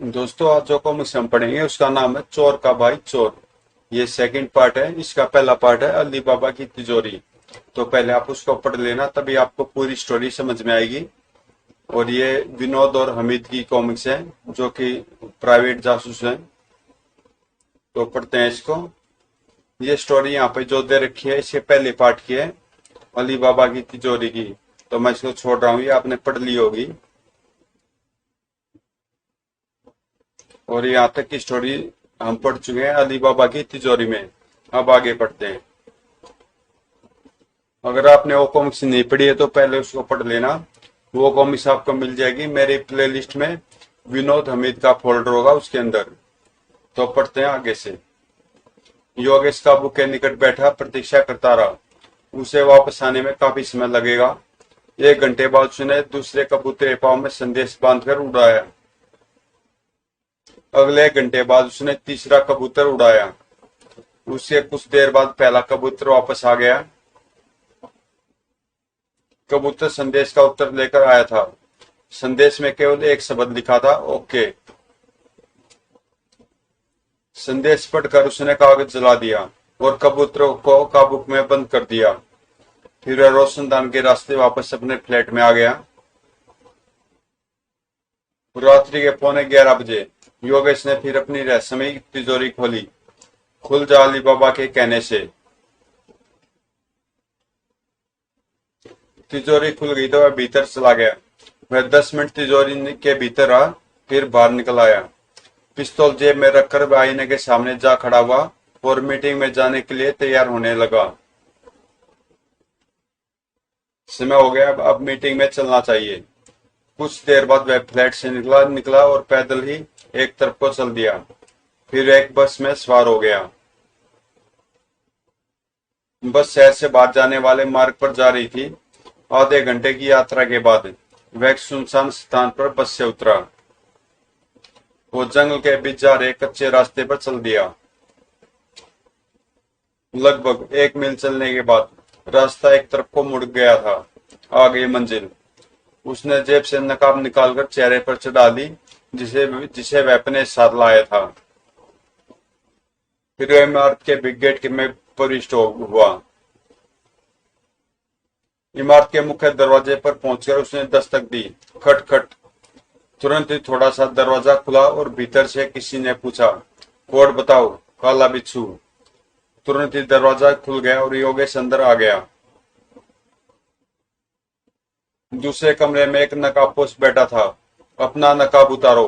दोस्तों, आज जो कॉमिक्स हम पढ़ेंगे उसका नाम है चोर का भाई चोर। ये सेकंड पार्ट है। इसका पहला पार्ट है अली बाबा की तिजोरी। तो पहले आप उसको पढ़ लेना, तभी आपको पूरी स्टोरी समझ में आएगी। और ये विनोद और हमीद की कॉमिक्स है, जो कि प्राइवेट जासूस हैं। तो पढ़ते हैं इसको। ये स्टोरी यहाँ पे जो दे रखी है, इसके पहले पार्ट की है, अली बाबा की तिजोरी की। तो मैं इसको छोड़ रहा हूँ, ये आपने पढ़ ली होगी। और यहाँ तक की स्टोरी हम पढ़ चुके हैं अली बाबा की तिजोरी में। अब आगे पढ़ते हैं। अगर आपने वो कॉमिक्स नहीं पढ़ी है तो पहले उसको पढ़ लेना। वो कॉमिक्स आपको मिल जाएगी मेरी प्लेलिस्ट में। विनोद हमीद का फोल्डर होगा उसके अंदर। तो पढ़ते हैं आगे से। योगेश काबू के निकट बैठा प्रतीक्षा करता रहा। उसे वापस आने में काफी समय लगेगा। 1 घंटे बाद उसने दूसरे कबूतरे पाँव में संदेश बांधकर उड़ाया। अगले 1 घंटे बाद उसने तीसरा कबूतर उड़ाया। उसके कुछ देर बाद पहला कबूतर वापस आ गया। कबूतर संदेश का उत्तर लेकर आया था। संदेश में केवल एक शब्द लिखा था, ओके। संदेश पढ़कर उसने कागज जला दिया और कबूतरों को काबू में बंद कर दिया। फिर वह रोशनदान के रास्ते वापस अपने फ्लैट में आ गया। रात्रि के 11:15 बजे योगेश ने फिर अपनी रहस्यमयी तिजोरी खोली। खुल जा अली बाबा के कहने से। तिजोरी खुल गई तो वह भीतर चला गया। वह 10 मिनट तिजोरी के भीतर रहा, फिर बाहर निकल आया। पिस्तौल जेब में रखकर वह आईने के सामने जा खड़ा हुआ और मीटिंग में जाने के लिए तैयार होने लगा। समय हो गया, अब मीटिंग में चलना चाहिए। कुछ देर बाद वह फ्लैट से निकला और पैदल ही एक तरफ को चल दिया। फिर एक बस में सवार हो गया। बस शहर से बाहर जाने वाले मार्ग पर जा रही थी। आधे घंटे की यात्रा के बाद वह एक सुनसान स्थान पर बस से उतरा। वो जंगल के बीच जा रहे कच्चे रास्ते पर चल दिया। लगभग 1 मील चलने के बाद रास्ता एक तरफ को मुड़ गया था। आ गई मंजिल। उसने जेब से नकाब निकालकर चेहरे पर चढ़ा ली, जिसे जिसे वह अपने साथ लाया था। फिर वह इमारत के बिग गेट में प्रविष्ट हुआ। इमारत के मुख्य दरवाजे पर पहुंचकर उसने दस्तक दी। खट खट। तुरंत ही थोड़ा सा दरवाजा खुला और भीतर से किसी ने पूछा, कोड बताओ काला बिच्छू। तुरंत ही दरवाजा खुल गया और योगेश अंदर आ गया। दूसरे कमरे में एक नकाबपोश बैठा था। अपना नकाब उतारो।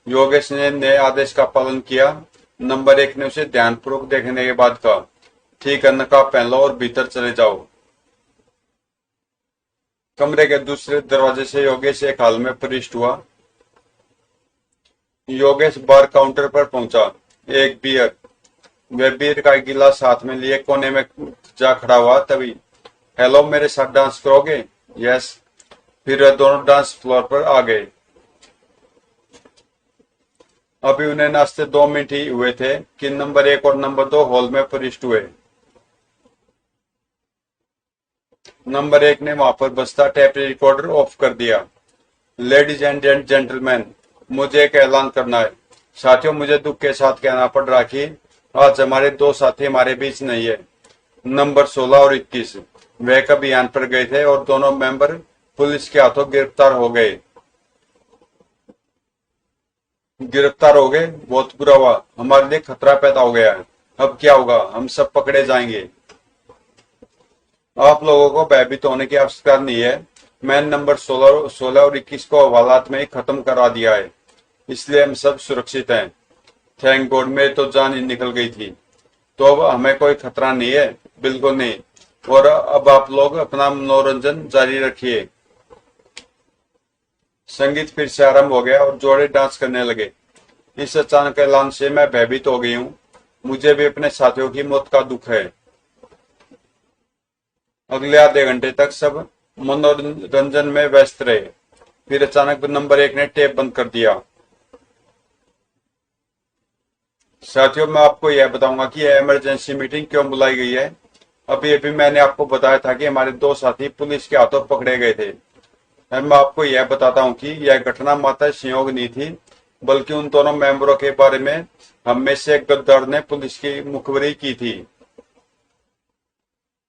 योगेश ने नए आदेश का पालन किया। नंबर 1 ने उसे ध्यानपूर्वक देखने के बाद कहा, ठीक है, नकाब पहन लो और भीतर चले जाओ। कमरे के दूसरे दरवाजे से योगेश एक हाल में प्रविष्ट हुआ। योगेश बार काउंटर पर पहुंचा। एक बियर। वह बियर का गिलास हाथ में लिए कोने में जा खड़ा हुआ। तभी, हेलो, मेरे साथ डांस करोगे? यस। फिर वह दोनों डांस फ्लोर पर आ गए। अभी उन्हें नाश्ते 2 मिनट ही हुए थे कि नंबर 1 और नंबर 2 हॉल में प्रविष्ट हुए। नंबर 1 ने वहां पर बजता टेप रिकॉर्डर ऑफ कर दिया। लेडीज एंड जेंटलमैन, मुझे एक ऐलान करना है। साथियों, मुझे दुख के साथ कहना पड़ रहा कि आज हमारे 2 साथी हमारे बीच नहीं है। नंबर 16 और 21 वे एक अभियान पर गए थे और दोनों मेंबर पुलिस के हाथों गिरफ्तार हो गए। गिरफ्तार हो गए? बहुत बुरा हुआ। हमारे लिए खतरा पैदा हो गया है। अब क्या होगा? हम सब पकड़े जाएंगे। आप लोगों को भयभीत होने की आवश्यकता नहीं है। मैंने नंबर 16 और 21 को हवालात में ही खत्म करा दिया है, इसलिए हम सब सुरक्षित हैं। थैंक गॉड, मेरी तो जान ही निकल गई थी। तो अब हमें कोई खतरा नहीं है, बिल्कुल नहीं। और अब आप लोग अपना मनोरंजन जारी रखिए। संगीत फिर से आरंभ हो गया और जोड़े डांस करने लगे। इस अचानक ऐलान से मैं भयभीत हो गई हूँ। मुझे भी अपने साथियों की मौत का दुख है। अगले आधे घंटे तक सब मनोरंजन में व्यस्त रहे। फिर अचानक नंबर 1 ने टेप बंद कर दिया। साथियों, मैं आपको यह बताऊंगा कि यह इमरजेंसी मीटिंग क्यों बुलाई गई है। अभी अभी मैंने आपको बताया था कि हमारे 2 साथी पुलिस के हाथों पकड़े गए थे। मैं आपको यह बताता हूं कि यह घटना मात्र संयोग नहीं थी, बल्कि उन दोनों मेंबरों के बारे में हम में से एक गद्दार ने पुलिस की मुखबरी की थी।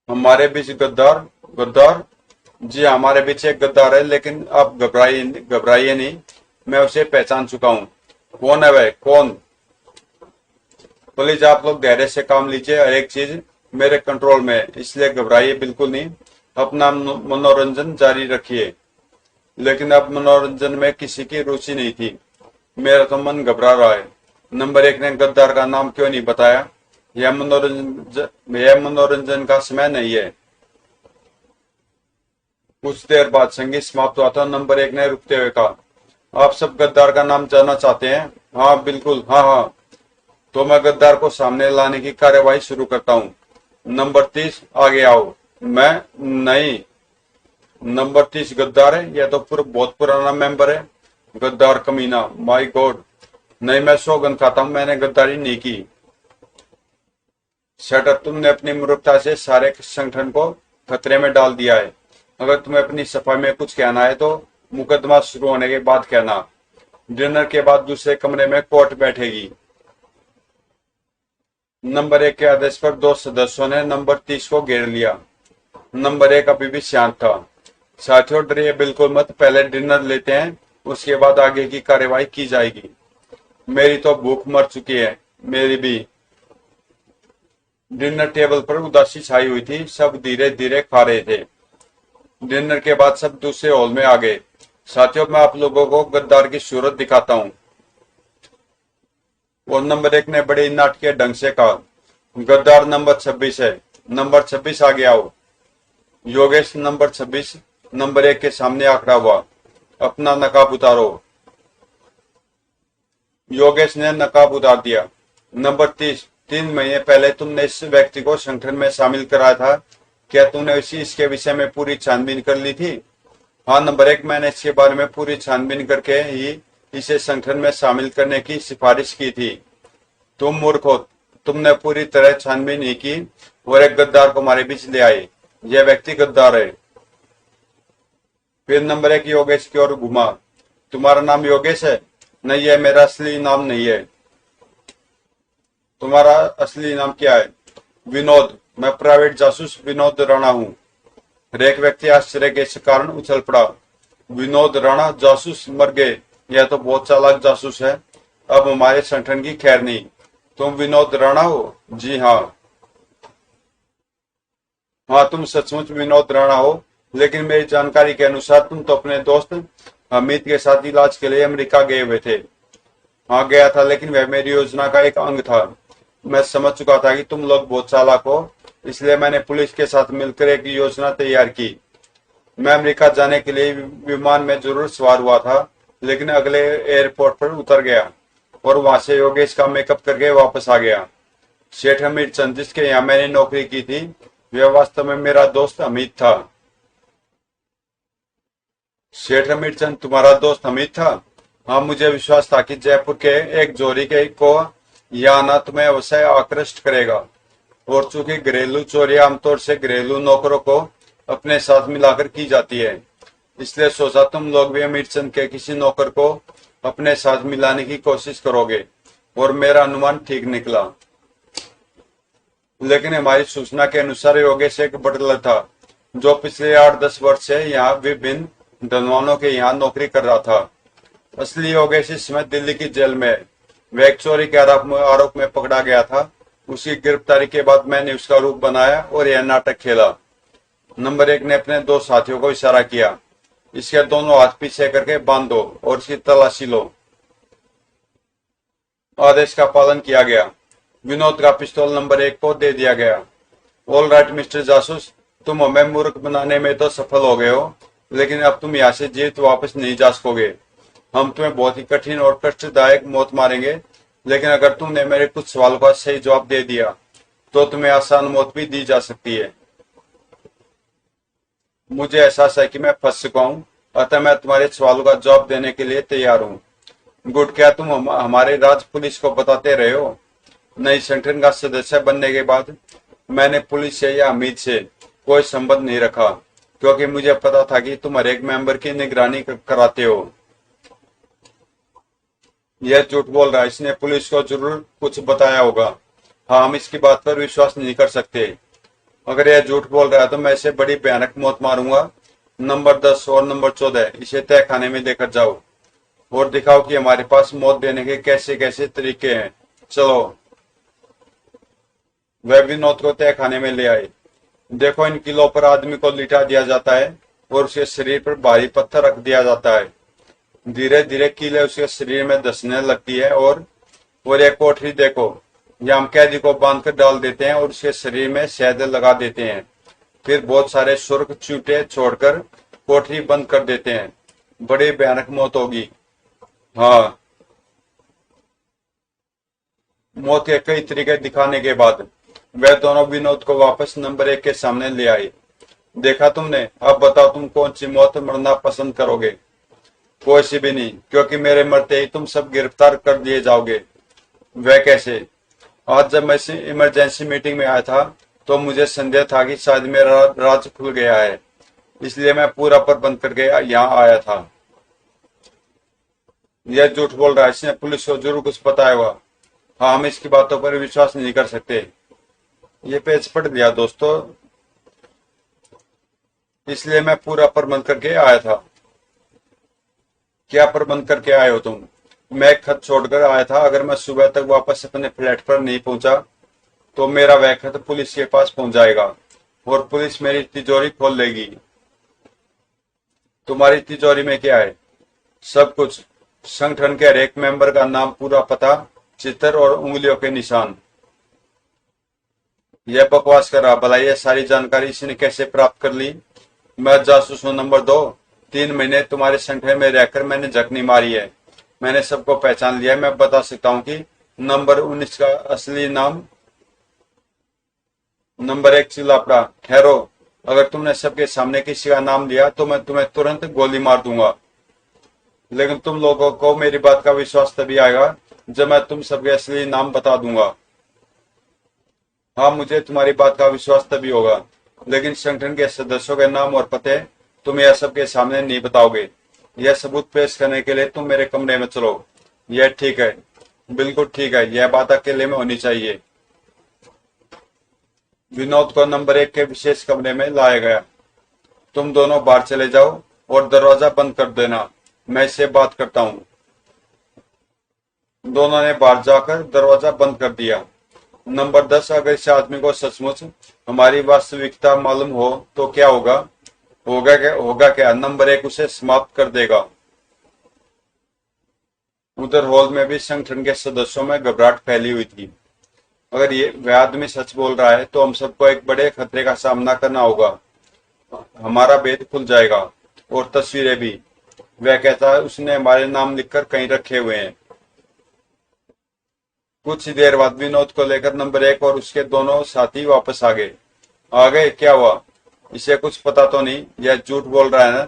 हमारे बीच गद्दार गद्दार जी हमारे बीच एक गद्दार है, लेकिन आप घबराइए नहीं, मैं उसे पहचान चुका हूँ। कौन है वह? कौन? प्लीज आप लोग धैर्य से काम लीजिए, हर एक चीज मेरे कंट्रोल में है, इसलिए घबराइए बिल्कुल नहीं, अपना मनोरंजन जारी रखिए। लेकिन अब मनोरंजन में किसी की रुचि नहीं थी। मेरा तो मन घबरा रहा है। नंबर एक ने गद्दार का नाम क्यों नहीं बताया? यह मनोरंजन का समय नहीं है। कुछ देर बाद संगीत समाप्त हुआ था। नंबर एक ने रुकते हुए कहा, आप सब गद्दार का नाम जानना चाहते हैं? हाँ बिल्कुल, हाँ हाँ। तो मैं गद्दार को सामने लाने की कार्यवाही शुरू करता हूँ। नंबर 30 आगे आओ। मैं नहीं। नंबर 30 गद्दार है? यह तो बहुत पुराना मेंबर है। गद्दार कमीना, माय गॉड। नहीं, मैं सौगंध खाता हूं मैंने गद्दारी नहीं की। शटर, तुमने अपनी मूर्खता से सारे संगठन को खतरे में डाल दिया है। अगर तुम्हें अपनी सफाई में कुछ कहना है तो मुकदमा शुरू होने के बाद कहना। डिनर के बाद दूसरे कमरे में कोर्ट बैठेगी। नंबर एक के आदेश पर दो सदस्यों ने नंबर 30 को घेर लिया। नंबर एक अभी भी शांत था। साथियों, डरिए बिल्कुल मत, पहले डिनर लेते हैं, उसके बाद आगे की कार्यवाही की जाएगी। मेरी तो भूख मर चुकी है। मेरी भी। डिनर टेबल पर उदासी छाई हुई थी। सब धीरे धीरे खा रहे थे। डिनर के बाद सब दूसरे हॉल में आ गए। साथियों, मैं आप लोगों को गद्दार की सूरत दिखाता हूँ। और नंबर एक ने बड़े नाटकीय ढंग से कहा, गद्दार नंबर 26 है। नंबर 26 आगे आओ। योगेश नंबर 26 नंबर एक के सामने आखड़ा हुआ। अपना नकाब उतारो। योगेश ने नकाब उतार दिया। नंबर 30, 3 महीने पहले तुमने इस व्यक्ति को संगठन में शामिल कराया था। क्या तुमने इसके विषय में पूरी छानबीन कर ली थी? हाँ नंबर एक, मैंने इसके बारे में पूरी छानबीन करके ही इसे संगठन में शामिल करने की सिफारिश की थी। तुम मूर्ख हो, तुमने पूरी तरह छानबीन नहीं की और एक गद्दार को हमारे बीच ले आए। यह व्यक्ति गद्दार है। फिर नंबर एक योगेश की ओर घुमा। तुम्हारा नाम योगेश है? नहीं, यह मेरा असली नाम नहीं है। तुम्हारा असली नाम क्या है? विनोद। मैं प्राइवेट जासूस विनोद राणा हूँ। हर एक व्यक्ति आश्चर्य के कारण उछल पड़ा। विनोद राणा जासूस? मर गए। यह तो बहुत चालाक जासूस है। अब हमारे संगठन की खैर नहीं। तुम विनोद राणा हो? जी हाँ। हाँ, तुम सचमुच विनोद राणा हो, लेकिन मेरी जानकारी के अनुसार तुम तो अपने दोस्त हमीद के साथ इलाज के लिए अमेरिका गए हुए थे। हाँ गया था, लेकिन वह मेरी योजना का एक अंग था। मैं समझ चुका था कि तुम लोग बहुत चालाक हो, इसलिए मैंने पुलिस के साथ मिलकर एक योजना तैयार की। मैं अमेरिका जाने के लिए विमान में जरूर सवार हुआ था, लेकिन अगले एयरपोर्ट पर उतर गया और वहां से योगेश का मेकअप करके वापस आ गया। सेठ हमीद चंद, जिसके यहाँ मैंने नौकरी की थी, वह वास्तव में मेरा दोस्त हमीद था। सेठ हमीद चंद तुम्हारा दोस्त हमीद था? हाँ, मुझे विश्वास था कि जयपुर के एक जोरी के को यह आना तुम्हें अवश्य आकृष्ट करेगा। और चूंकि घरेलू चोरी आमतौर से घरेलू नौकरों को अपने साथ मिलाकर की जाती है, इसलिए सोचा तुम लोग भी हमीद चंद के किसी नौकर को अपने साथ मिलाने की कोशिश करोगे, और मेरा अनुमान ठीक निकला। लेकिन हमारी सूचना के अनुसार योगेश एक बटलर था जो पिछले 8-10 वर्ष से यहाँ विभिन्न धनवानों के यहाँ नौकरी कर रहा था। असली योगेश इस समय दिल्ली की जेल में है। वह एक चोरी के आरोप में पकड़ा गया था। उसकी गिरफ्तारी के बाद मैंने उसका रूप बनाया और यह नाटक खेला। नंबर एक ने अपने दो साथियों को इशारा किया। इसके दोनों हाथ पीछे करके बांध दो और इसकी तलाशी लो। आदेश का पालन किया गया। विनोद का पिस्तौल नंबर एक को दे दिया गया। ऑल राइट मिस्टर जासूस, तुम हमें मूर्ख बनाने में तो सफल हो गए हो, लेकिन अब तुम यहाँ से जीवित वापस नहीं जा सकोगे। हम तुम्हें बहुत ही कठिन और कष्टदायक मौत मारेंगे, लेकिन अगर तुमने मेरे कुछ सवालों का सही जवाब दे दिया तो तुम्हें आसान मौत भी दी जा सकती है। मुझे एहसास है कि मैं फंस चुका हूँ, अतः मैं तुम्हारे सवालों का जवाब देने के लिए तैयार हूँ। गुड, क्या तुम हमारे राज पुलिस को बताते रहे हो? नई संगठन का सदस्य बनने के बाद मैंने पुलिस से या हमीद से कोई संबंध नहीं रखा, क्योंकि मुझे पता था कि तुम हर एक मेंबर की निगरानी कराते हो। यह झूठ बोल रहा है, इसने पुलिस को जरूर कुछ बताया होगा। हाँ, हम इसकी बात पर विश्वास नहीं कर सकते। अगर यह झूठ बोल रहा है तो मैं इसे बड़ी भयानक मौत मारूंगा। नंबर 10 और नंबर 14, इसे तय खाने में लेकर जाओ और दिखाओ कि हमारे पास मौत देने के कैसे कैसे तरीके हैं। चलो। वह विनोद को तय खाने में ले आए। देखो, इन किलों पर आदमी को लिटा दिया जाता है और उसके शरीर पर भारी पत्थर रख दिया जाता है। धीरे धीरे कीले उसके शरीर में धंसने लगती है और एक कोठरी देखो, यहाँ हम कैदी को बांध कर डाल देते हैं और उसके शरीर में शहद लगा देते हैं। फिर बहुत सारे सुर्ख चूटे छोड़कर कोठरी बंद कर देते हैं। बड़ी भयानक मौत होगी। हाँ, मौत के कई तरीके दिखाने के बाद वह दोनों विनोद को वापस नंबर 1 के सामने ले आए। देखा तुमने, अब बताओ तुम कौन सी मौत मरना पसंद करोगे? कोई सी भी नहीं, क्योंकि मेरे मरते ही तुम सब गिरफ्तार कर दिए जाओगे। वह कैसे? आज जब मैं इमरजेंसी मीटिंग में आया था तो मुझे संदेह था कि शायद मेरा राज खुल गया है, इसलिए मैं पूरा प्रबंध करके यहाँ आया था। यह झूठ बोल रहा है, इसने पुलिस को जरूर कुछ बताया होगा। हाँ, हम इसकी बातों पर विश्वास नहीं कर सकते। ये पेज पढ़ दिया दोस्तों, इसलिए मैं पूरा प्रबंध करके आया था। क्या प्रबंध करके आए हो तुम? मैं एक खत छोड़कर आया था। अगर मैं सुबह तक वापस अपने फ्लैट पर नहीं पहुंचा तो मेरा वह खत पुलिस के पास पहुंच जाएगा और पुलिस मेरी तिजोरी खोल लेगी। तुम्हारी तिजोरी में क्या है? सब कुछ। संगठन के हर एक मेंबर का नाम, पूरा पता, चित्र और उंगलियों के निशान। यह बकवास कर रहा, भला यह सारी जानकारी इसने कैसे प्राप्त कर ली? मैं जासूस हूं नंबर 2। 3 महीने तुम्हारे संगठन में रहकर मैंने झकनी मारी है। मैंने सबको पहचान लिया है। मैं बता सकता हूं कि नंबर 19 का असली नाम नंबर 1 चिल्लापड़ा। ठहरो, अगर तुमने सबके सामने किसी का नाम लिया तो मैं तुम्हें तुरंत गोली मार दूंगा। लेकिन तुम लोगों को मेरी बात का विश्वास तभी आएगा जब मैं तुम सबके असली नाम बता दूंगा। हाँ, मुझे तुम्हारी बात का विश्वास तभी होगा, लेकिन संगठन के सदस्यों के नाम और पते तुम यह सबके सामने नहीं बताओगे। यह सबूत पेश करने के लिए तुम मेरे कमरे में चलो। यह ठीक है? बिल्कुल ठीक है, यह बात अकेले में होनी चाहिए। विनोद को नंबर 1 के विशेष कमरे में लाया गया। तुम दोनों बाहर चले जाओ और दरवाजा बंद कर देना, मैं इससे बात करता हूँ। दोनों ने बाहर जाकर दरवाजा बंद कर दिया। नंबर 10, अगर इस आदमी को सचमुच हमारी वास्तविकता मालूम हो तो क्या होगा? होगा क्या? नंबर 1 उसे समाप्त कर देगा। उधर हॉल में भी संगठन के सदस्यों में घबराहट फैली हुई थी। अगर ये वह आदमी सच बोल रहा है तो हम सबको एक बड़े खतरे का सामना करना होगा। हमारा भेद खुल जाएगा और तस्वीरें भी। वह कहता है उसने हमारे नाम लिखकर कहीं रखे हुए हैं। कुछ ही देर बाद विनोद को लेकर नंबर 1 और उसके दोनों साथी वापस आ गए। क्या हुआ? इसे कुछ पता तो नहीं? यह झूठ बोल रहा है ना?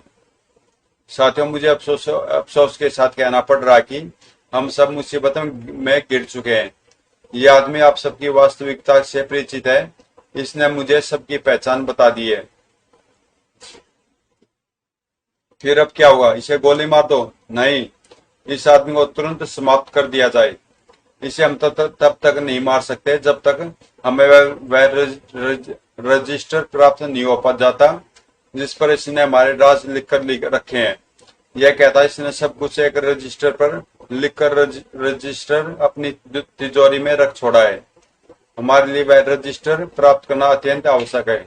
साथियों, मुझे अफसोस के साथ कहना पड़ रहा है कि हम सब मुसीबत में गिर चुके हैं। यह आदमी आप सबकी वास्तविकता से परिचित है। इसने मुझे सबकी पहचान बता दी है। फिर अब क्या होगा? इसे गोली मार दो? नहीं, इस आदमी को तुरंत समाप्त कर दिया जाए। इसे हम तब तक नहीं मार सकते जब तक हमें वह रजिस्टर प्राप्त नहीं हो जाता जिस पर इसने हमारे राज लिखकर रखे हैं। यह कहता है इसने सब कुछ एक रजिस्टर पर लिखकर रजिस्टर अपनी तिजोरी में रख छोड़ा है। हमारे लिए वह रजिस्टर प्राप्त करना अत्यंत आवश्यक है।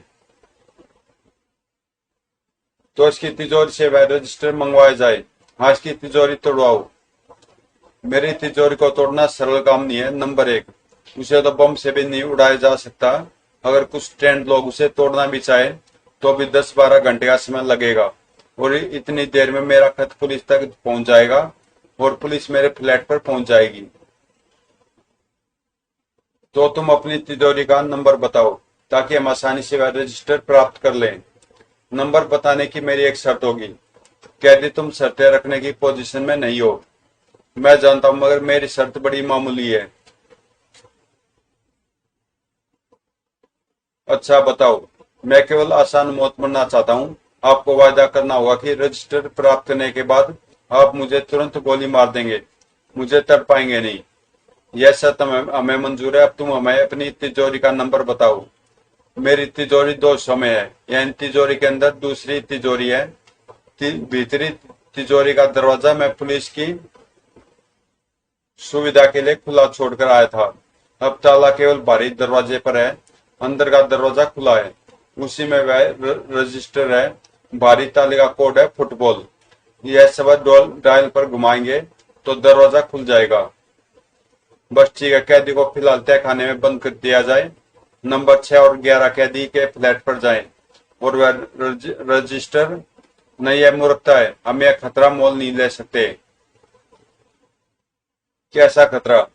तो इसकी तिजोरी से वह रजिस्टर मंगवाया जाए। हाँ, इसकी तिजोरी तोड़वाओ। मेरी तिजोरी को तोड़ना सरल काम नहीं है नंबर 1। उसे तो बम से भी नहीं उड़ाया जा सकता। अगर कुछ ट्रेंड लोग उसे तोड़ना भी चाहे तो भी 10-12 घंटे का समय लगेगा और इतनी देर में मेरा खत पुलिस तक पहुंच जाएगा और पुलिस मेरे फ्लैट पर पहुंच जाएगी। तो तुम अपनी तिजोरी का नंबर बताओ ताकि हम आसानी से वह रजिस्टर प्राप्त कर लें। नंबर बताने की मेरी एक शर्त होगी। कैदी, तुम शर्तें रखने की पोजीशन में नहीं हो, मैं जानता हूं, मगर मेरी शर्त बड़ी मामूली है। अच्छा बताओ। मैं केवल आसान मौत मरना चाहता हूं। आपको वादा करना होगा कि रजिस्टर प्राप्त करने के बाद आप मुझे तुरंत गोली मार देंगे। मुझे तड़पाएंगे नहीं। यह सत्य हमें मंजूर है। अब तुम हमें अपनी तिजोरी का नंबर बताओ। मेरी तिजोरी 200 में है। यह तिजोरी के अंदर दूसरी तिजोरी है। भीतरी तिजोरी का दरवाजा मैं पुलिस की सुविधा के लिए खुला छोड़कर आया था। अब ताला केवल बाहरी दरवाजे पर है, अंदर का दरवाजा खुला है। उसी में वह रजिस्टर है। बाहरी ताले का कोड है फुटबॉल। यह सब डायल पर घुमाएंगे तो दरवाजा खुल जाएगा। बस ठीक है, कैदी को फिलहाल तय खाने में बंद कर दिया जाए। नंबर 6 और 11 कैदी के फ्लैट पर जाएं और वह रजिस्टर नहीं है, मूर्खता है। हम यह खतरा मोल नहीं ले सकते। कैसा खतरा?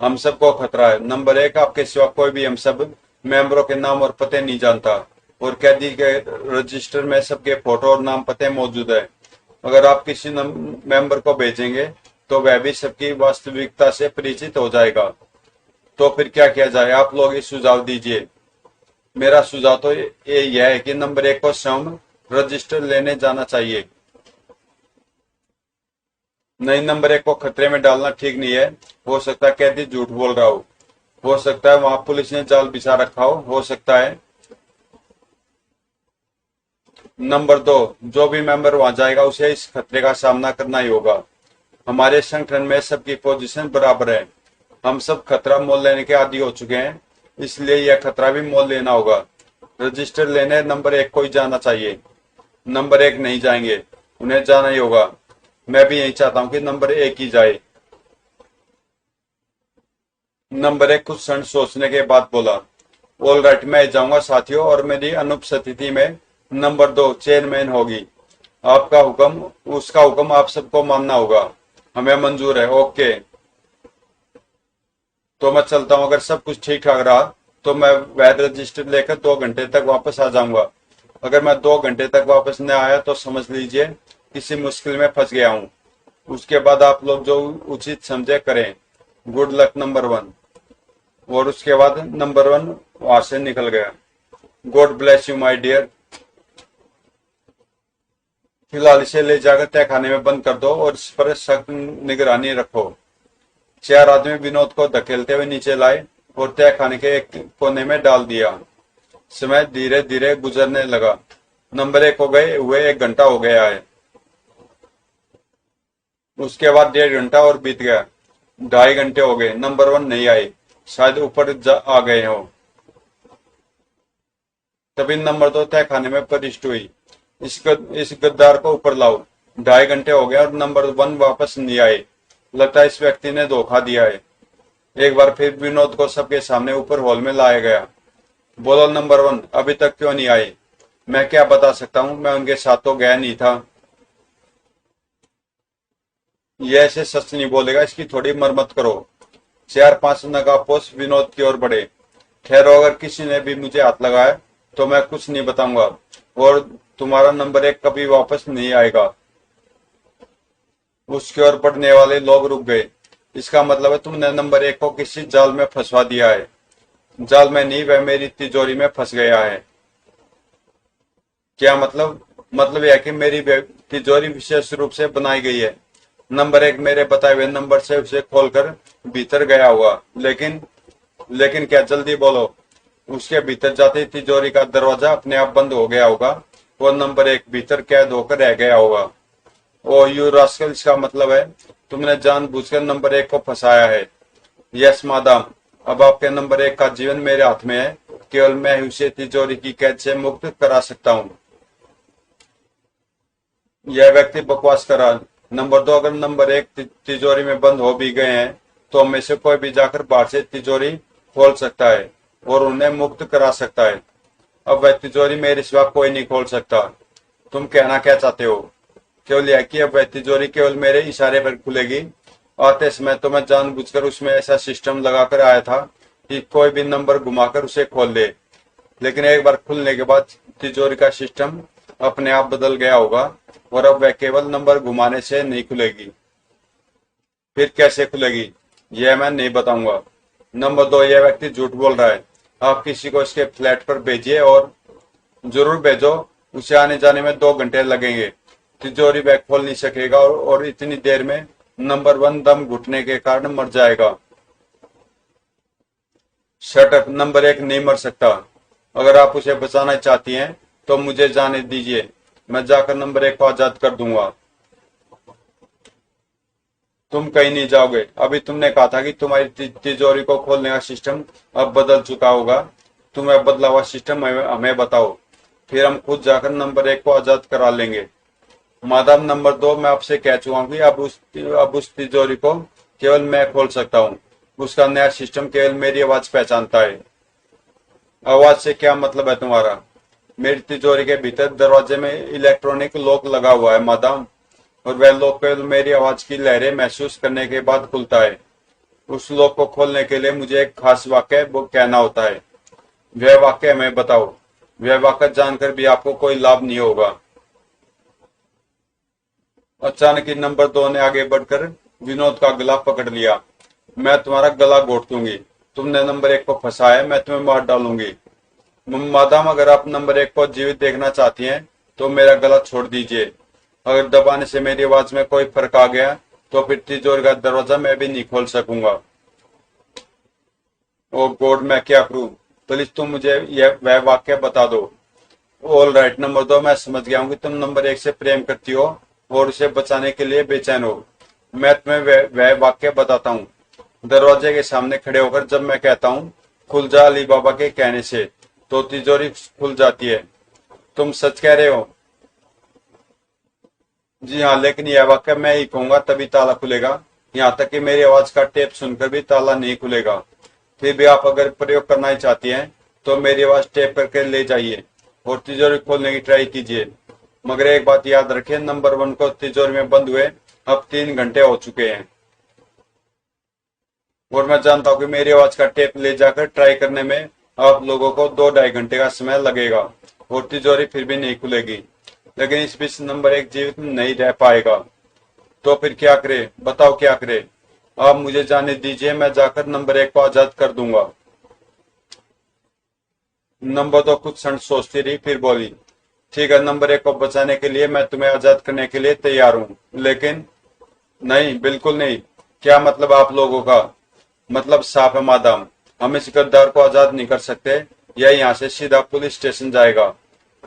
हम सबको खतरा है। नंबर 1, आपके सिवा कोई भी हम सब मेंबरों के नाम और पते नहीं जानता और कैदी के रजिस्टर में सबके फोटो और नाम पते मौजूद है। अगर आप किसी मेंबर को भेजेंगे तो वह भी सबकी वास्तविकता से परिचित हो जाएगा। तो फिर क्या किया जाए? आप लोग ये सुझाव दीजिए। मेरा सुझाव तो यह है कि नंबर 1 को स्वयं रजिस्टर लेने जाना चाहिए। नहीं, नंबर 1 को खतरे में डालना ठीक नहीं है। हो सकता है कैदी झूठ बोल रहा हो सकता है वहां पुलिस ने जाल बिछा रखा हो सकता है। नंबर 2, जो भी मेंबर वहां जाएगा उसे इस खतरे का सामना करना ही होगा। हमारे संगठन में सबकी पोजीशन बराबर है। हम सब खतरा मोल लेने के आदी हो चुके हैं, इसलिए यह खतरा भी मोल लेना होगा। रजिस्टर लेने नंबर 1 को ही जाना चाहिए। नंबर 1 नहीं जाएंगे, उन्हें जाना ही होगा। मैं भी यही चाहता हूं कि नंबर 1 ही जाए। नंबर 1 कुछ क्षण सोचने के बाद बोला, ऑल राइट, मैं जाऊंगा साथियों, और मेरी अनुपस्थिति में नंबर 2 चेयरमैन होगी। आपका हुक्म, उसका हुक्म आप सबको मानना होगा। हमें मंजूर है। ओके, तो मैं चलता हूं। अगर सब कुछ ठीक ठाक रहा तो मैं वह रजिस्टर लेकर 2 घंटे तक वापस आ जाऊंगा। अगर मैं 2 घंटे तक वापस न आया तो समझ लीजिए किसी मुश्किल में फंस गया हूं। उसके बाद आप लोग जो उचित समझे करें। Good luck number 1। और उसके बाद नंबर 1 वहां से निकल गया। God bless you my dear. फिलहाल इसे ले जाकर तय खाने में बंद कर दो और इस पर सख्त निगरानी रखो। 4 आदमी विनोद को धकेलते हुए नीचे लाए और तय खाने के एक कोने में डाल दिया। समय धीरे धीरे गुजरने लगा। नंबर 1 हो गए हुए 1 घंटा हो गया है। उसके बाद 1.5 घंटा और बीत गया। 2.5 घंटे हो गए। नंबर 1 नहीं आए, शायद ऊपर आ गए हो। तभी नंबर 2 तय खाने में प्रविष्ट हुई। इस गद्दार को ऊपर लाओ। 2.5 घंटे हो गए और नंबर 1 वापस नहीं आए। लगता है इस व्यक्ति ने धोखा दिया है। एक बार फिर विनोद को सबके सामने ऊपर हॉल में लाया गया। बोलो नंबर 1 अभी तक क्यों नहीं आए? मैं क्या बता सकता हूँ, मैं उनके साथ तो गया नहीं था। यह ऐसे सच नहीं बोलेगा, इसकी थोड़ी मरम्मत करो। 4-5 नकाबपोश विनोद की ओर बढ़े। ठहरो, अगर किसी ने भी मुझे हाथ लगाया तो मैं कुछ नहीं बताऊंगा और तुम्हारा नंबर 1 कभी वापस नहीं आएगा। उसकी ओर बढ़ने वाले लोग रुक गए। इसका मतलब है तुमने नंबर 1 को किसी जाल में फंसवा दिया है। जाल में नहीं, वह मेरी तिजोरी में फंस गया है। क्या मतलब? मतलब यह कि मेरी तिजोरी विशेष रूप से बनाई गई है। नंबर 1 मेरे बताए हुए नंबर से उसे खोलकर भीतर गया हुआ। लेकिन क्या? जल्दी बोलो। उसके भीतर जाते ही तिजोरी का दरवाजा अपने आप बंद हो गया होगा और नंबर 1 भीतर कैद होकर रह गया होगा। ओ यू रास्कल, इसका मतलब है तुमने जानबूझकर नंबर 1 को फंसाया है। यस मादाम, अब आपके नंबर 1 का जीवन मेरे हाथ में है। केवल मैं ही उसे तिजोरी की कैद से मुक्त करा सकता हूँ। यह व्यक्ति बकवास कर रहा। नंबर 2, अगर नंबर 1 तिजोरी में बंद हो भी गए हैं तो हम में से कोई भी जाकर बाहर से तिजोरी खोल सकता है और उन्हें मुक्त करा सकता है। अब वह तिजोरी मेरे सिवा कोई नहीं खोल सकता। तुम कहना क्या चाहते हो? केवल यह कि अब वह तिजोरी केवल मेरे इशारे पर खुलेगी। आते समय तो मैं जानबूझकर उसमें ऐसा सिस्टम लगाकर आया था कि कोई भी नंबर घुमाकर उसे खोल दे। लेकिन एक बार खुलने के बाद तिजोरी का सिस्टम अपने आप बदल गया होगा और अब वह केवल नंबर घुमाने से नहीं खुलेगी। फिर कैसे खुलेगी यह मैं नहीं बताऊंगा। नंबर 2, यह व्यक्ति झूठ बोल रहा है। आप किसी को इसके फ्लैट पर भेजिए और जरूर भेजो। उसे आने जाने में 2 घंटे लगेंगे। तिजोरी वह खोल नहीं सकेगा और इतनी देर में नंबर 1 दम घुटने के कारण मर जाएगा। शटअप। नंबर 1 नहीं मर सकता। अगर आप उसे बचाना चाहती हैं तो मुझे जाने दीजिए, मैं जाकर नंबर 1 को आजाद कर दूंगा। तुम कहीं नहीं जाओगे। अभी तुमने कहा था कि तुम्हारी तिजोरी को खोलने का सिस्टम अब बदल चुका होगा। तुम्हें बदला हुआ सिस्टम हमें बताओ, फिर हम खुद जाकर नंबर 1 को आजाद करा लेंगे। मादाम नंबर 2, मैं आपसे कह चुका हूँ कि अब उस तिजोरी को केवल मैं खोल सकता हूँ। उसका नया सिस्टम केवल मेरी आवाज पहचानता है। आवाज से क्या मतलब है तुम्हारा? मेरी तिजोरी के भीतर दरवाजे में इलेक्ट्रॉनिक लॉक लगा हुआ है मादाम, और वह लॉक केवल मेरी आवाज की लहरें महसूस करने के बाद खुलता है। उस लॉक को खोलने के लिए मुझे एक खास वाक्य वो कहना होता है। वह वाक्य हमें बताओ। वह वाक्य जानकर भी आपको कोई लाभ नहीं होगा। अचानक ही नंबर 2 ने आगे बढ़कर विनोद का गला पकड़ लिया। मैं तुम्हारा गला घोट दूंगी। तुमने नंबर 1 को फंसाया, मैं तुम्हें मार डालूंगी। मादाम, अगर आप नंबर 1 को जीवित देखना चाहती हैं तो मेरा गला छोड़ दीजिए। अगर दबाने से मेरी आवाज में कोई फर्क आ गया तो फिर तिजोरी का दरवाजा मैं भी नहीं खोल सकूंगा। ओ गॉड, मैं क्या करूं? प्लीज तुम मुझे वह वाक्य बता दो। ऑल राइट नंबर 2, मैं समझ गया हूँ कि तुम नंबर 1 से प्रेम करती हो और उसे बचाने के लिए बेचैन हो। मैं तुम्हें वह वाक्य बताता हूँ। दरवाजे के सामने खड़े होकर जब मैं कहता हूँ खुल जा अली बाबा के कहने से, तो तिजोरी खुल जाती है। तुम सच कह रहे हो? जी हाँ, लेकिन यह वाक्य मैं ही कहूंगा तभी ताला खुलेगा। यहाँ तक कि मेरी आवाज का टेप सुनकर भी ताला नहीं खुलेगा। फिर भी आप अगर प्रयोग करना ही चाहती हैं तो मेरी आवाज टेप करके ले जाइए और तिजोरी खोलने की ट्राई कीजिए। मगर एक बात याद रखें, नंबर 1 को तिजोरी में बंद हुए अब 3 घंटे हो चुके हैं, और मैं जानता हूँ कि मेरी आवाज का टेप ले जाकर ट्राई करने में आप लोगों को 2-2.5 घंटे का समय लगेगा और तिजोरी फिर भी नहीं खुलेगी। लेकिन इस बीच नंबर 1 जीवित नहीं रह पाएगा। तो फिर क्या करे? बताओ क्या करे? आप मुझे जाने दीजिए, मैं जाकर नंबर 1 को आजाद कर दूंगा। नंबर 2 कुछ क्षण सोचती रही, फिर बोली, ठीक है, नंबर 1 को बचाने के लिए मैं तुम्हें आजाद करने के लिए तैयार हूँ, लेकिन नहीं, बिल्कुल नहीं। क्या मतलब आप लोगों का? मतलब साफ है मादाम, हम इस गद्दार को आजाद नहीं कर सकते। यह यहाँ से सीधा पुलिस स्टेशन जाएगा।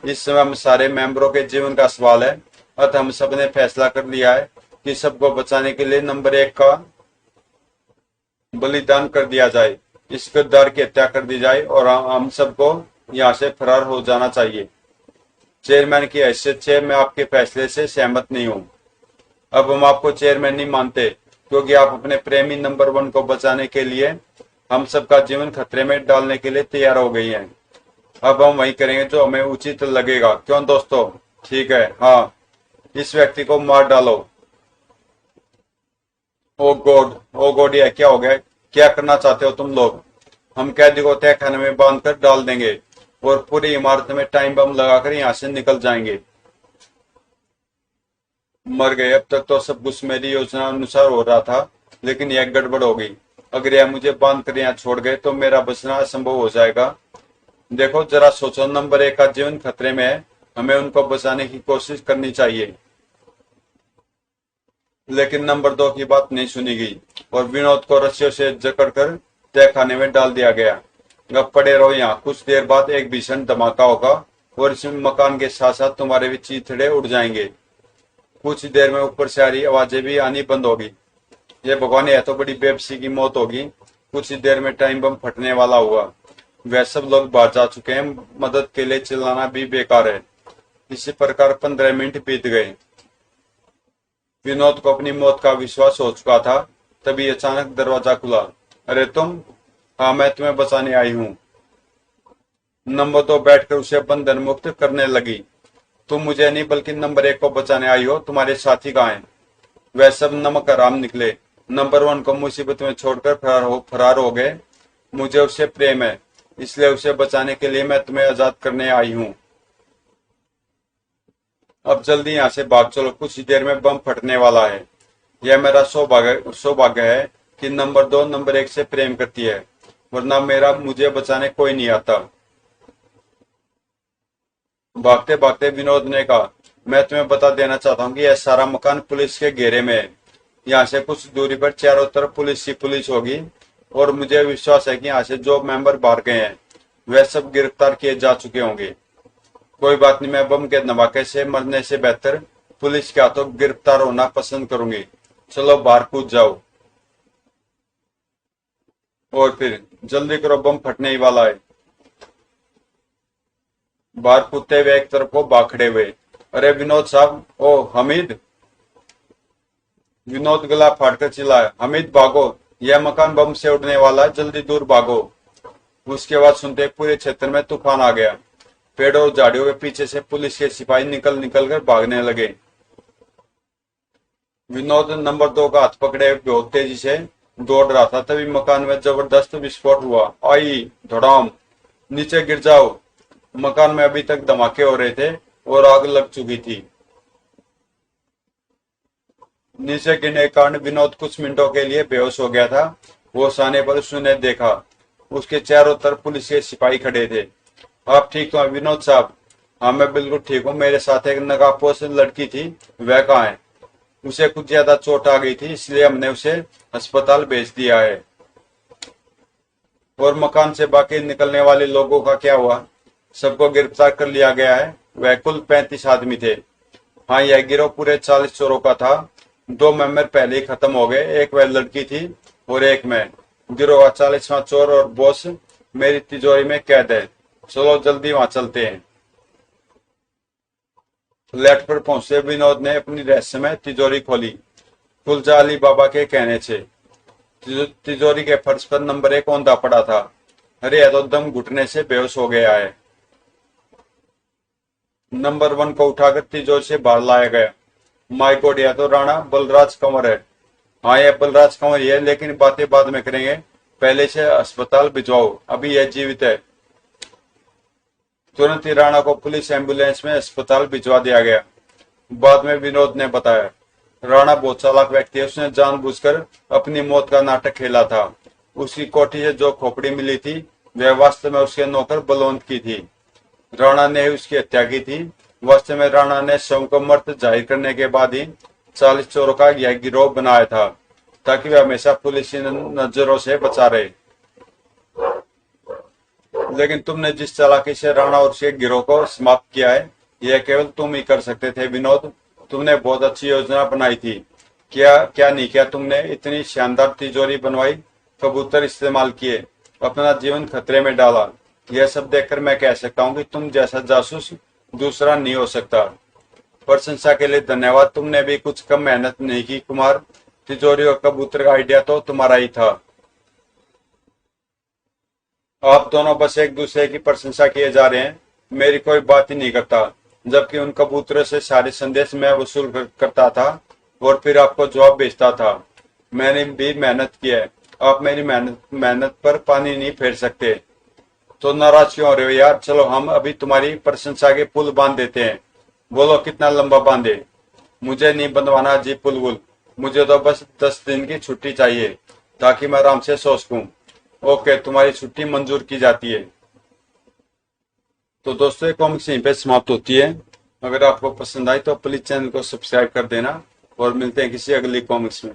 इस समय हम सारे मेंबरों के जीवन का सवाल है, अतः हम सबने फैसला कर लिया है कि सबको बचाने के लिए नंबर 1 का बलिदान कर दिया जाए, इस गद्दार की हत्या कर दी जाए और हम सबको यहाँ से फरार हो जाना चाहिए। चेयरमैन की हैसियत से मैं आपके फैसले से सहमत नहीं हूँ। अब हम आपको चेयरमैन नहीं मानते, क्योंकि आप अपने प्रेमी नंबर 1 को बचाने के लिए हम सबका जीवन खतरे में डालने के लिए तैयार हो गई हैं। अब हम वही करेंगे जो हमें उचित लगेगा। क्यों दोस्तों? ठीक है, हाँ, इस व्यक्ति को मार डालो। ओ गॉड, ओ गॉड, यह क्या हो गया? क्या करना चाहते हो तुम लोग? हम कैदी को तहखाने में बांध कर डाल देंगे और पूरी इमारत में टाइम बम लगाकर यहाँ से निकल जाएंगे। मर गए। अब तक तो सब कुछ मेरी योजना अनुसार हो रहा था, लेकिन यह गड़बड़ हो गई। अगर यह मुझे बांध कर यहाँ छोड़ गए तो मेरा बचना असंभव हो जाएगा। देखो जरा सोचो, नंबर 1 का जीवन खतरे में है, हमें उनको बचाने की कोशिश करनी चाहिए। लेकिन नंबर 2 की बात नहीं सुनी गई और विनोद को रस्सियों से जकड़कर तहखाने में डाल दिया गया। अब पड़े रहो यहाँ, कुछ देर बाद एक भीषण धमाका होगा और इस मकान के साथ साथ तुम्हारे भी चीथड़े उड़ जाएंगे। कुछ देर में ऊपर से आ रही आवाजें भी आनी बंद होगी। ये भगवान, यह तो बड़ी बेबसी की मौत होगी। कुछ ही देर में टाइम बम फटने वाला हुआ। वह सब लोग बाहर जा चुके हैं, मदद के लिए चिल्लाना भी बेकार है। इसी प्रकार 15 मिनट बीत गए। विनोद को अपनी मौत का विश्वास हो चुका था। तभी अचानक दरवाजा खुला। अरे तुम? हाँ, मैं तुम्हें बचाने आई हूँ। नंबर 2 बैठकर उसे बंधन मुक्त करने लगी। तुम मुझे नहीं बल्कि नंबर 1 को बचाने आई हो। तुम्हारे साथी कहाँ हैं? वह सब नमक हराम निकले। नंबर 1 को मुसीबत में छोड़कर फरार हो गए। मुझे उससे प्रेम है, इसलिए उसे बचाने के लिए मैं तुम्हें आजाद करने आई हूँ। अब जल्दी यहाँ से भाग चलो, कुछ ही देर में बम फटने वाला है। यह मेरा सौभाग्य है कि नंबर 2 नंबर 1 से प्रेम करती है, वरना मुझे बचाने कोई नहीं आता। भागते भागते विनोद ने कहा, मैं तुम्हें बता देना चाहता हूँ कि यह सारा मकान पुलिस के घेरे में है। यहाँ से कुछ दूरी पर चारों तरफ पुलिस ही पुलिस होगी और मुझे विश्वास है कि यहाँ से जो मेंबर बाहर गए हैं वह सब गिरफ्तार किए जा चुके होंगे। कोई बात नहीं, मैं बम के धमाके से मरने से बेहतर पुलिस के हाथों गिरफ्तार होना पसंद करूंगी। चलो बाहर कूद जाओ। और फिर जल्दी करो, बम फटने ही वाला है। बाहर कूदते हुए एक तरफ को भाग खड़े हुए। अरे विनोद साहब, ओ हमीद। विनोद गला फाड़कर चिल्लाया, हमीद भागो, यह मकान बम से उड़ने वाला है, जल्दी दूर भागो। उसके बाद सुनते पूरे क्षेत्र में तूफान आ गया। पेड़ों और झाड़ियों के पीछे से पुलिस के सिपाही निकल निकल कर भागने लगे। विनोद नंबर 2 का हाथ पकड़े बहुत तेजी से दौड़ रहा था, तभी मकान में जबरदस्त विस्फोट हुआ। आई धड़ाम, नीचे गिर जाओ। मकान में अभी तक धमाके हो रहे थे और आग लग चुकी थी। नीचे गिरने के कारण विनोद कुछ मिनटों के लिए बेहोश हो गया था। होश आने पर उसने देखा उसके चारों तरफ पुलिस के सिपाही खड़े थे। आप ठीक हो विनोद साहब? हाँ मैं बिल्कुल ठीक हूँ। मेरे साथ एक नकाबपोश लड़की थी, वह कहाँ है? उसे कुछ ज्यादा चोट आ गई थी, इसलिए हमने उसे अस्पताल भेज दिया है। और मकान से बाकी निकलने वाले लोगों का क्या हुआ? सबको गिरफ्तार कर लिया गया है। वह कुल 35 आदमी थे। हाँ, यह गिरोह पूरे 40 चोरों का था। 2 मेंबर पहले ही खत्म हो गए, एक वह लड़की थी और एक मैं। गिरोह का 40वां चोर और बॉस मेरी तिजोरी में कैद है। चलो जल्दी वहां चलते हैं। फ्लैट पर पहुंचे विनोद ने अपनी रहस्यमय तिजोरी खोली। कुलजा अली बाबा के कहने से तिजोरी के फर्श पर नंबर 1 औंधा पड़ा था। अरे यह तो दम घुटने से बेहोश हो गया है। नंबर 1 को उठाकर तिजोरी से बाहर लाया गया। माय गॉड, यह तो राणा बलराज कंवर है। हाँ यह बलराज कंवर ही है, लेकिन बातें बाद में करेंगे, पहले से अस्पताल भिजवाओ, अभी यह जीवित है। तुरंत ही राणा को पुलिस एम्बुलेंस में अस्पताल भिजवा दिया गया। बाद में विनोद ने बताया, राणा बहुत चालाक व्यक्ति है, उसने जानबूझकर अपनी मौत का नाटक खेला था। उसकी कोठी से जो खोपड़ी मिली थी वह वास्तव में उसके नौकर बलवंत की थी। राणा ने उसकी हत्या की थी। वास्तव में राणा ने स्वयं को मृत जाहिर करने के बाद ही 40 चोरों का यह गिरोह बनाया था, ताकि वे हमेशा पुलिस की नजरों से बचा रहे। लेकिन तुमने जिस चालाकी से राणा और उसके गिरोह को समाप्त किया है, यह केवल तुम ही कर सकते थे विनोद। तुमने बहुत अच्छी योजना बनाई थी। क्या नहीं किया तुमने? इतनी शानदार तिजोरी बनवाई, कबूतर इस्तेमाल किए, अपना जीवन खतरे में डाला। यह सब देखकर मैं कह सकता हूँ कि तुम जैसा जासूस दूसरा नहीं हो सकता। प्रशंसा के लिए धन्यवाद। तुमने भी कुछ कम मेहनत नहीं की कुमार। तिजोरी और कबूतर का आइडिया तो तुम्हारा ही था। आप दोनों बस एक दूसरे की प्रशंसा किए जा रहे हैं, मेरी कोई बात ही नहीं करता। जबकि उन कबूतरों से सारे संदेश मैं वसूल करता था और फिर आपको जवाब भेजता था। मैंने भी मेहनत की है, आप मेरी मेहनत पर पानी नहीं फेर सकते। तो नाराज क्यों हो रहे हो यार? चलो हम अभी तुम्हारी प्रशंसा के पुल बांध देते हैं। बोलो कितना लंबा बांधे? मुझे नहीं बंधवाना जी पुल वुल। मुझे तो बस 10 दिन की छुट्टी चाहिए ताकि मैं आराम से सो सकूं। ओके, तुम्हारी छुट्टी मंजूर की जाती है। तो दोस्तों ये कॉमिक्स यहीं पे समाप्त होती है। अगर आपको पसंद आई तो प्लीज चैनल को सब्सक्राइब कर देना और मिलते हैं किसी अगली कॉमिक्स में।